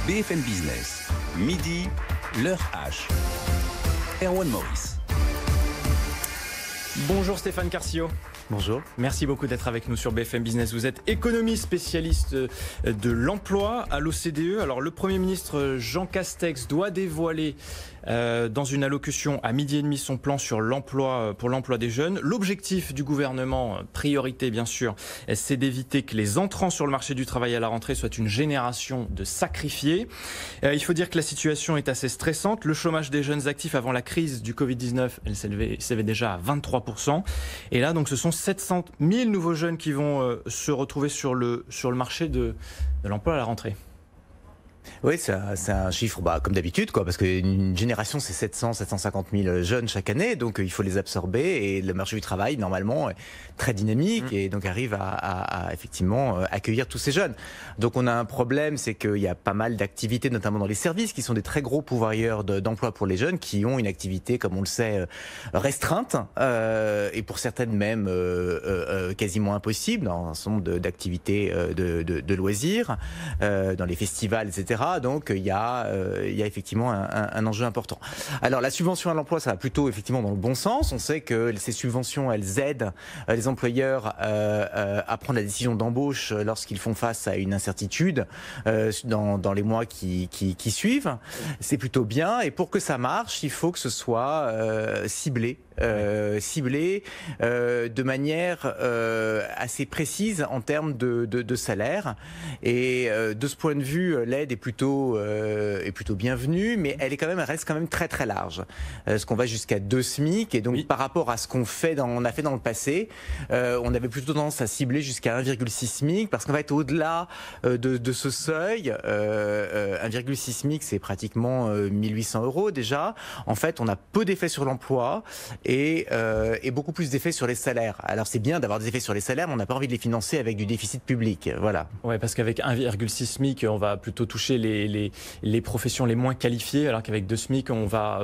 BFM Business, midi, l'heure H. Erwan Maurice. Bonjour Stéphane Carcio. Bonjour. Merci beaucoup d'être avec nous sur BFM Business. Vous êtes économiste spécialiste de l'emploi à l'OCDE. Alors le Premier ministre Jean Castex doit dévoiler dans une allocution à 12h30 son plan sur l'emploi pour l'emploi des jeunes. L'objectif du gouvernement, priorité bien sûr, c'est d'éviter que les entrants sur le marché du travail à la rentrée soient une génération de sacrifiés. Il faut dire que la situation est assez stressante. Le chômage des jeunes actifs avant la crise du Covid-19, elle s'élevait déjà à 23%. Et là, donc, ce sont 700 000 nouveaux jeunes qui vont se retrouver sur le marché de l'emploi à la rentrée. Oui, c'est un chiffre comme d'habitude, parce qu'une génération, c'est 750 000 jeunes chaque année, donc il faut les absorber, et le marché du travail, normalement, est très dynamique, et donc arrive à effectivement accueillir tous ces jeunes. Donc on a un problème, c'est qu'il y a pas mal d'activités, notamment dans les services, qui sont des très gros pourvoyeurs d'emploi pour les jeunes, qui ont une activité, comme on le sait, restreinte, et pour certaines même quasiment impossible, dans un certain nombre d'activités de loisirs, dans les festivals, etc. Donc il y a effectivement un enjeu important. Alors la subvention à l'emploi, ça va plutôt effectivement dans le bon sens. On sait que ces subventions, elles aident les employeurs à prendre la décision d'embauche lorsqu'ils font face à une incertitude dans les mois qui suivent. C'est plutôt bien, et pour que ça marche, il faut que ce soit ciblé. De manière assez précise en termes de salaire, et de ce point de vue l'aide est plutôt bienvenue, mais elle reste quand même très très large, parce qu'on va jusqu'à 2 SMIC, et donc par rapport à ce qu'on a fait dans le passé, on avait plutôt tendance à cibler jusqu'à 1,6 SMIC, parce qu'en fait au-delà de ce seuil, 1,6 SMIC c'est pratiquement 1800 € déjà. En fait on a peu d'effets sur l'emploi et beaucoup plus d'effets sur les salaires. Alors c'est bien d'avoir des effets sur les salaires, mais on n'a pas envie de les financer avec du déficit public. Voilà. Ouais, parce qu'avec 1,6 SMIC, on va plutôt toucher les professions les moins qualifiées, alors qu'avec 2 SMIC, on va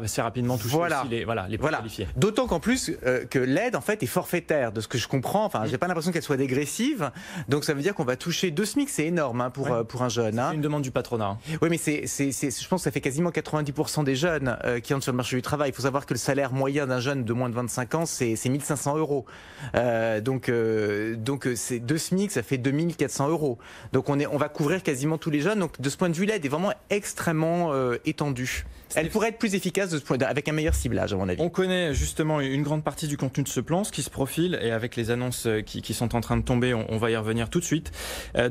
assez rapidement toucher aussi les plus qualifiés. D'autant qu'en plus que l'aide en fait est forfaittaire, de ce que je comprends. Enfin, j'ai pas l'impression qu'elle soit dégressive. Donc ça veut dire qu'on va toucher 2 SMIC, c'est énorme pour un jeune. C'est une demande du patronat. Oui, mais je pense que ça fait quasiment 90% des jeunes qui entrent sur le marché du travail. Il faut savoir que le salaire moyen d'un jeune de moins de 25 ans, c'est 1500 €. Donc c'est 2 SMIC, ça fait 2400 €. Donc on va couvrir quasiment tous les jeunes. Donc de ce point de vue-là, elle est vraiment extrêmement étendue. Elle pourrait être plus efficace de ce point avec un meilleur ciblage, à mon avis. On connaît justement une grande partie du contenu de ce plan, ce qui se profile, et avec les annonces qui sont en train de tomber, on va y revenir tout de suite.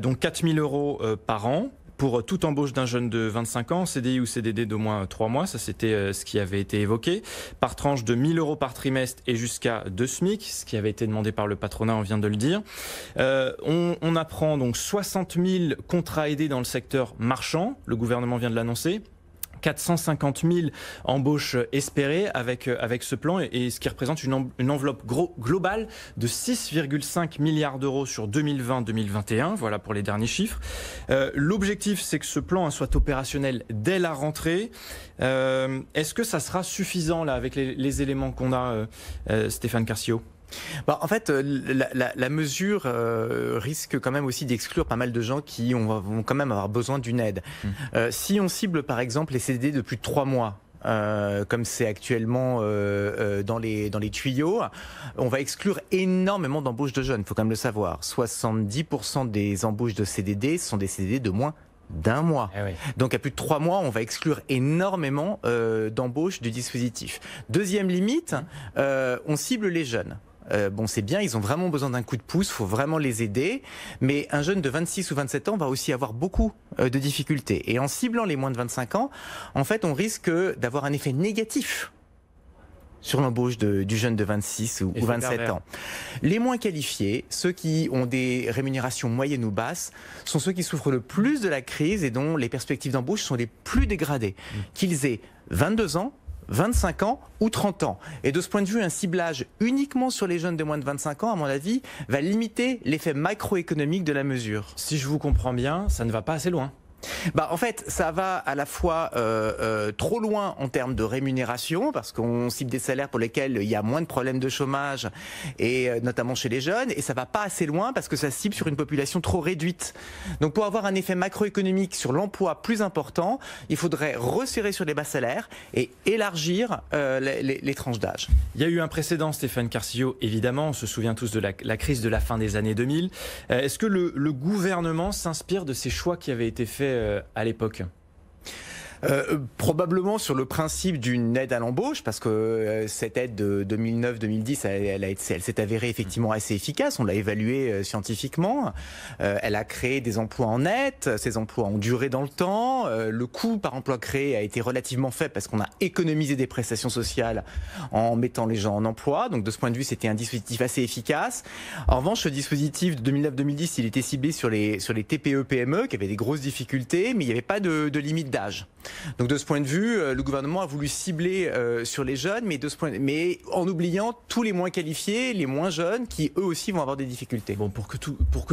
Donc 4 000 € par an pour toute embauche d'un jeune de 25 ans, CDI ou CDD d'au moins 3 mois, ça c'était ce qui avait été évoqué, par tranche de 1 000 € par trimestre et jusqu'à 2 SMIC, ce qui avait été demandé par le patronat, on vient de le dire. On apprend donc 60 000 contrats aidés dans le secteur marchand, le gouvernement vient de l'annoncer. 450 000 embauches espérées avec ce plan, et ce qui représente une enveloppe globale de 6,5 milliards € sur 2020-2021. Voilà pour les derniers chiffres. L'objectif, c'est que ce plan soit opérationnel dès la rentrée. Est-ce que ça sera suffisant là avec les éléments qu'on a, Stéphane Carcio ? En fait, la mesure risque quand même aussi d'exclure pas mal de gens qui vont quand même avoir besoin d'une aide. Si on cible par exemple les CDD de plus de 3 mois, comme c'est actuellement dans les tuyaux, on va exclure énormément d'embauches de jeunes, il faut quand même le savoir. 70% des embauches de CDD sont des CDD de moins d'1 mois. Eh oui. Donc à plus de 3 mois, on va exclure énormément d'embauches du dispositif. Deuxième limite, on cible les jeunes. C'est bien, ils ont vraiment besoin d'un coup de pouce, il faut vraiment les aider, mais un jeune de 26 ou 27 ans va aussi avoir beaucoup de difficultés. Et en ciblant les moins de 25 ans, en fait, on risque d'avoir un effet négatif sur l'embauche du jeune de 26 ou 27 ans. Les moins qualifiés, ceux qui ont des rémunérations moyennes ou basses, sont ceux qui souffrent le plus de la crise et dont les perspectives d'embauche sont les plus dégradées. Qu'ils aient 22 ans, 25 ans ou 30 ans. Et de ce point de vue, un ciblage uniquement sur les jeunes de moins de 25 ans, à mon avis, va limiter l'effet macroéconomique de la mesure. Si je vous comprends bien, ça ne va pas assez loin. En fait, ça va à la fois trop loin en termes de rémunération, parce qu'on cible des salaires pour lesquels il y a moins de problèmes de chômage, et notamment chez les jeunes, et ça va pas assez loin parce que ça cible sur une population trop réduite. Donc pour avoir un effet macroéconomique sur l'emploi plus important, il faudrait resserrer sur les bas salaires et élargir les tranches d'âge. Il y a eu un précédent, Stéphane Carcillo, évidemment, on se souvient tous de la crise de la fin des années 2000. Est-ce que le gouvernement s'inspire de ces choix qui avaient été faits à l'époque? Probablement sur le principe d'une aide à l'embauche, parce que cette aide de 2009-2010, elle s'est avérée effectivement assez efficace. On l'a évaluée scientifiquement. Elle a créé des emplois en net. Ces emplois ont duré dans le temps. Le coût par emploi créé a été relativement faible parce qu'on a économisé des prestations sociales en mettant les gens en emploi. Donc de ce point de vue, c'était un dispositif assez efficace. En revanche, ce dispositif de 2009-2010, il était ciblé sur les TPE-PME qui avaient des grosses difficultés, mais il n'y avait pas de limite d'âge. Donc de ce point de vue, le gouvernement a voulu cibler sur les jeunes, mais en oubliant tous les moins qualifiés, les moins jeunes, qui eux aussi vont avoir des difficultés. Bon, pour que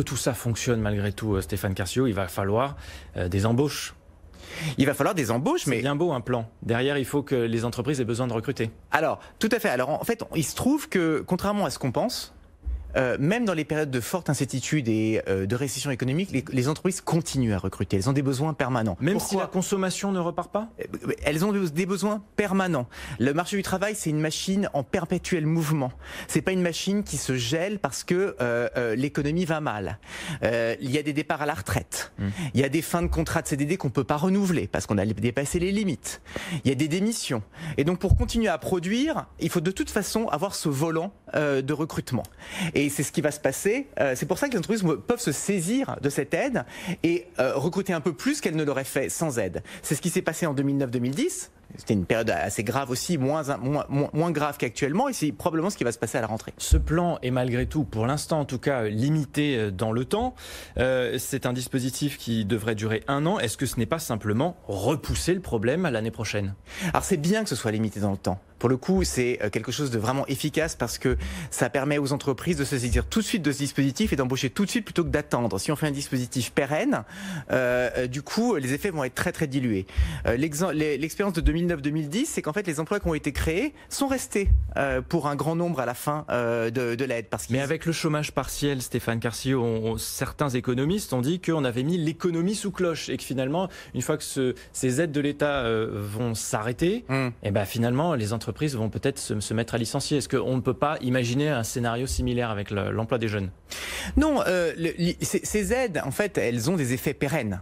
tout ça fonctionne malgré tout, Stéphane Carcillo, il va falloir des embauches. Il va falloir des embauches, mais... C'est bien beau un plan. Derrière, il faut que les entreprises aient besoin de recruter. Alors, tout à fait. Alors en fait, il se trouve que, contrairement à ce qu'on pense, même dans les périodes de forte incertitude et de récession économique, les entreprises continuent à recruter. Elles ont des besoins permanents. Même si la consommation ne repart pas ? Elles ont des besoins permanents. Le marché du travail, c'est une machine en perpétuel mouvement. C'est pas une machine qui se gèle parce que l'économie va mal. Il y a des départs à la retraite. Il y a des fins de contrats de CDD qu'on peut pas renouveler parce qu'on a dépassé les limites. Il y a des démissions. Et donc, pour continuer à produire, il faut de toute façon avoir ce volant de recrutement. Et c'est ce qui va se passer. C'est pour ça que les entreprises peuvent se saisir de cette aide et recruter un peu plus qu'elles ne l'auraient fait sans aide. C'est ce qui s'est passé en 2009-2010. C'était une période assez grave aussi, moins grave qu'actuellement, et c'est probablement ce qui va se passer à la rentrée. Ce plan est malgré tout, pour l'instant en tout cas, limité dans le temps. C'est un dispositif qui devrait durer 1 an. Est-ce que ce n'est pas simplement repousser le problème à l'année prochaine ? Alors c'est bien que ce soit limité dans le temps. Pour le coup, c'est quelque chose de vraiment efficace parce que ça permet aux entreprises de se saisir tout de suite de ce dispositif et d'embaucher tout de suite plutôt que d'attendre. Si on fait un dispositif pérenne, du coup, les effets vont être très très dilués. L'expérience de 2009-2010, c'est qu'en fait, les emplois qui ont été créés sont restés pour un grand nombre à la fin de l'aide. Mais avec le chômage partiel, Stéphane Carcillo, certains économistes ont dit qu'on avait mis l'économie sous cloche et que finalement, une fois que ces aides de l'État vont s'arrêter, et ben finalement, les entreprises vont peut-être se mettre à licencier. Est-ce qu'on ne peut pas imaginer un scénario similaire avec l'emploi des jeunes ? Non, ces aides, en fait, elles ont des effets pérennes.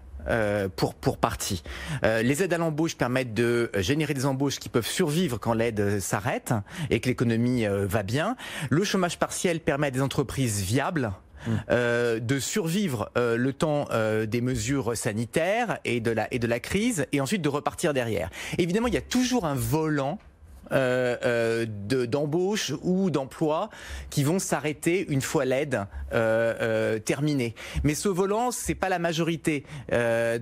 Pour partie. Les aides à l'embauche permettent de générer des embauches qui peuvent survivre quand l'aide s'arrête et que l'économie va bien. Le chômage partiel permet à des entreprises viables de survivre le temps des mesures sanitaires et de la crise et ensuite de repartir derrière. Évidemment, il y a toujours un volant d'embauche ou d'emploi qui vont s'arrêter une fois l'aide terminée. Mais ce volant, c'est pas la majorité.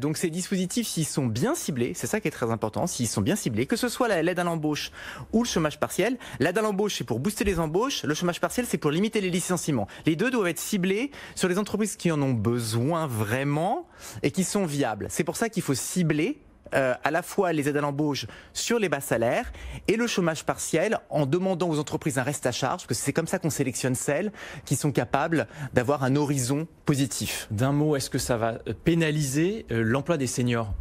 Donc ces dispositifs, s'ils sont bien ciblés, c'est ça qui est très important, s'ils sont bien ciblés, que ce soit l'aide à l'embauche ou le chômage partiel, l'aide à l'embauche c'est pour booster les embauches, le chômage partiel c'est pour limiter les licenciements. Les deux doivent être ciblés sur les entreprises qui en ont besoin vraiment et qui sont viables. C'est pour ça qu'il faut cibler à la fois les aides à l'embauche sur les bas salaires et le chômage partiel en demandant aux entreprises un reste à charge, parce que c'est comme ça qu'on sélectionne celles qui sont capables d'avoir un horizon positif. D'un mot, est-ce que ça va pénaliser l'emploi des seniors ?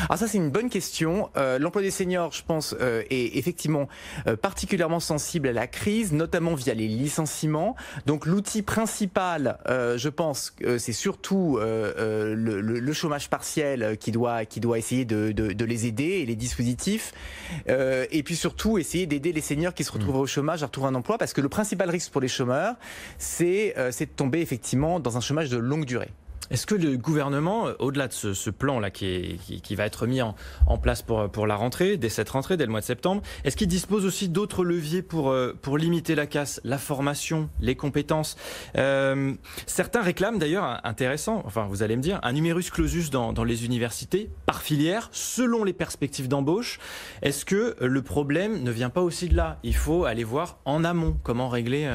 Alors ça c'est une bonne question. L'emploi des seniors, je pense, est effectivement particulièrement sensible à la crise, notamment via les licenciements. Donc l'outil principal, je pense, c'est surtout le chômage partiel qui doit essayer de les aider et les dispositifs. Et puis surtout essayer d'aider les seniors qui se retrouvent au chômage à retrouver un emploi, parce que le principal risque pour les chômeurs, c'est de tomber effectivement dans un chômage de longue durée. Est-ce que le gouvernement, au-delà de ce plan-là qui va être mis en place pour la rentrée, dès cette rentrée, dès le mois de septembre, est-ce qu'il dispose aussi d'autres leviers pour limiter la casse, la formation, les compétences ? Certains réclament d'ailleurs, intéressant, enfin vous allez me dire, un numerus clausus dans les universités, par filière, selon les perspectives d'embauche. Est-ce que le problème ne vient pas aussi de là ? Il faut aller voir en amont comment régler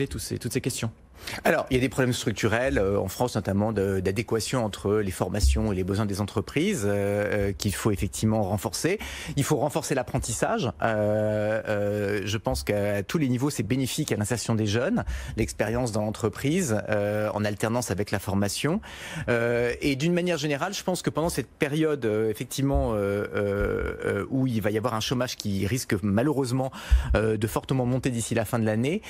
toutes ces questions. Alors, il y a des problèmes structurels en France, notamment d'adéquation entre les formations et les besoins des entreprises qu'il faut effectivement renforcer. Il faut renforcer l'apprentissage. Je pense qu'à tous les niveaux, c'est bénéfique à l'insertion des jeunes, l'expérience dans l'entreprise, en alternance avec la formation. Et d'une manière générale, je pense que pendant cette période, effectivement, où il va y avoir un chômage qui risque malheureusement de fortement monter d'ici la fin de l'année,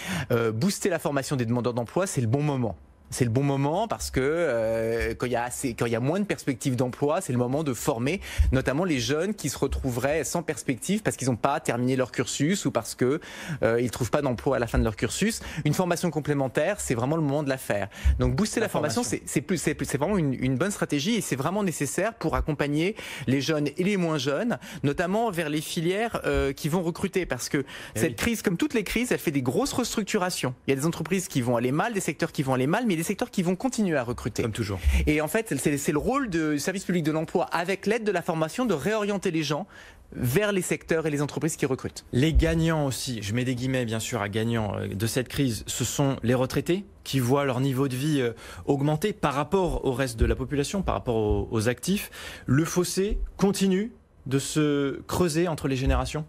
booster la formation des demandeurs d'emploi, c'est le bon moment. C'est le bon moment parce que quand il y a moins de perspectives d'emploi, c'est le moment de former notamment les jeunes qui se retrouveraient sans perspective parce qu'ils n'ont pas terminé leur cursus ou parce que ils trouvent pas d'emploi à la fin de leur cursus. Une formation complémentaire, c'est vraiment le moment de la faire. Donc booster la formation, c'est vraiment une bonne stratégie et c'est vraiment nécessaire pour accompagner les jeunes et les moins jeunes, notamment vers les filières qui vont recruter parce que cette crise, comme toutes les crises, elle fait des grosses restructurations. Il y a des entreprises qui vont aller mal, des secteurs qui vont aller mal, mais des secteurs qui vont continuer à recruter. Comme toujours. Et en fait, c'est le rôle du service public de l'emploi, avec l'aide de la formation, de réorienter les gens vers les secteurs et les entreprises qui recrutent. Les gagnants aussi, je mets des guillemets bien sûr à gagnants de cette crise, ce sont les retraités qui voient leur niveau de vie augmenter par rapport au reste de la population, par rapport aux actifs. Le fossé continue de se creuser entre les générations ?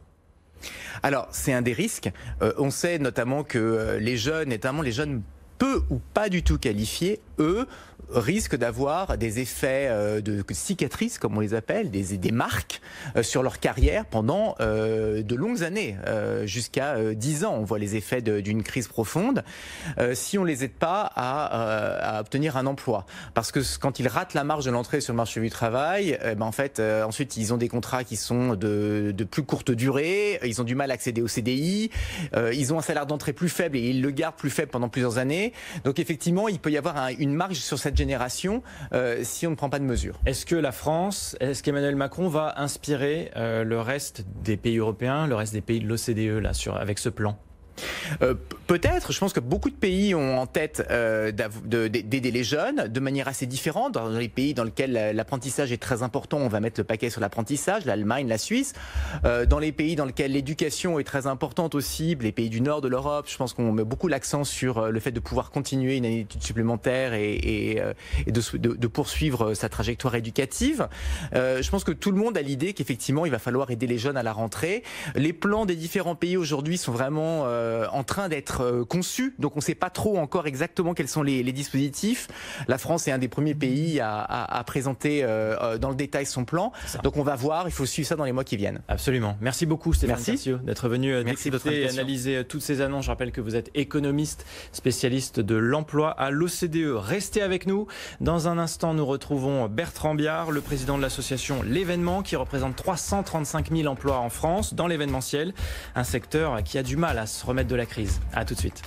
Alors, c'est un des risques. On sait notamment que les jeunes, notamment les jeunes peu ou pas du tout qualifiés, eux, risquent d'avoir des effets de cicatrices, comme on les appelle, des marques sur leur carrière pendant de longues années, jusqu'à 10 ans. On voit les effets d'une crise profonde si on les aide pas à obtenir un emploi. Parce que quand ils ratent la marge de l'entrée sur le marché du travail, en fait, ensuite, ils ont des contrats qui sont de plus courte durée, ils ont du mal à accéder au CDI, ils ont un salaire d'entrée plus faible et ils le gardent plus faible pendant plusieurs années. Donc effectivement, il peut y avoir une marge sur cette génération si on ne prend pas de mesures. Est-ce que la France, est-ce qu'Emmanuel Macron va inspirer le reste des pays européens, le reste des pays de l'OCDE là, avec ce plan ? Peut-être, je pense que beaucoup de pays ont en tête d'aider les jeunes de manière assez différente. Dans les pays dans lesquels l'apprentissage est très important, on va mettre le paquet sur l'apprentissage, l'Allemagne, la Suisse. Dans les pays dans lesquels l'éducation est très importante aussi, les pays du nord de l'Europe, je pense qu'on met beaucoup l'accent sur le fait de pouvoir continuer une année d'études supplémentaires et de poursuivre sa trajectoire éducative. Je pense que tout le monde a l'idée qu'effectivement il va falloir aider les jeunes à la rentrée. Les plans des différents pays aujourd'hui sont vraiment en train d'être conçus, donc on ne sait pas trop encore exactement quels sont les dispositifs. La France est un des premiers pays à présenter dans le détail son plan, donc on va voir, il faut suivre ça dans les mois qui viennent. Absolument. Merci beaucoup Stéphane Cercio d'être venu décrypter et analyser toutes ces annonces. Je rappelle que vous êtes économiste, spécialiste de l'emploi à l'OCDE. Restez avec nous. Dans un instant, nous retrouvons Bertrand Biard, le président de l'association L'Événement, qui représente 335 000 emplois en France dans l'événementiel, un secteur qui a du mal à se remettre de la crise. À tout de suite.